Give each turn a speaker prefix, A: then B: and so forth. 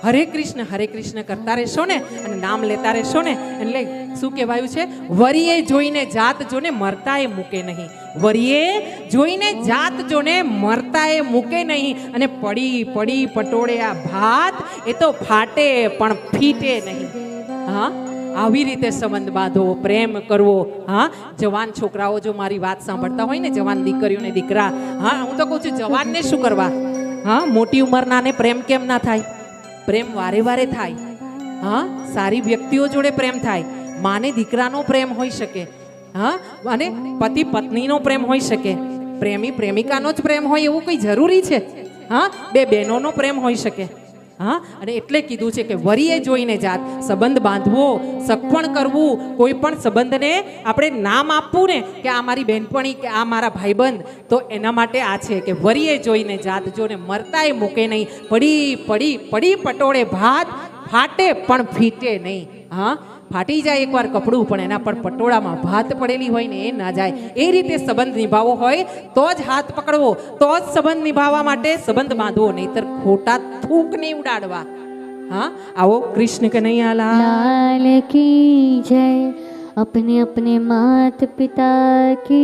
A: હરે કૃષ્ણ કરતા રહેશો ને અને નામ લેતા રહેશો ને એટલે શું કહેવાયું છે, વરીએ જોઈને જાત જોને મરતા એ મૂકે નહીં, વરીએ જોઈને જાત જોને મરતા એ મૂકે નહીં, અને પડી પડી પટોળે આ ભાત એ તો ફાટે પણ ફીટે નહીં. હા, આવી રીતે સંબંધ બાંધવો, પ્રેમ કરવો. હા, જવાન છોકરાઓ જો મારી વાત સાંભળતા હોય ને, જવાન દીકરીઓ ને દીકરા, હા હું તો કહું છું જવાનને શું કરવા, હા મોટી ઉંમરનાને પ્રેમ કેમ ના થાય? પ્રેમ વારે વારે થાય. હા, સારી વ્યક્તિઓ જોડે પ્રેમ થાય. માને દીકરાનો પ્રેમ હોઈ શકે, હા, અને પતિ પત્નીનો પ્રેમ હોઈ શકે, પ્રેમી પ્રેમિકાનો જ પ્રેમ હોય એવું કઈ જરૂરી છે? હા, બે બહેનોનો પ્રેમ હોઈ શકે. હા, અને એટલે કીધું છે કે વરીએ જોઈને જાત, સંબંધ બાંધવો, સગપણ કરવું, કોઈ પણ સંબંધને આપણે નામ આપવું ને કે આ મારી બહેનપણી કે આ મારા ભાઈબંધ, તો એના માટે આ છે કે વરીએ જોઈને જાત જોને મરતાય મૂકે નહીં, પડી પડી પડી પટોળે ભાત ફાટે પણ ફીટે નહીં. હા, ફાટી જાય એકવાર કપડું પણ એના પર પટોળામાં ભાત પડેલી હોય ને એ ના જાય. એ રીતે સંબંધ નિભાવવો હોય તો જ હાથ પકડવો, તો જ સંબંધ નિભાવવા માટે સંબંધ બાંધવો, નહીતર ખોટા થૂક નહીં ઉડાડવા. હા, આવો કૃષ્ણ કનૈયા
B: लाल की जय, अपने अपने मात पिता की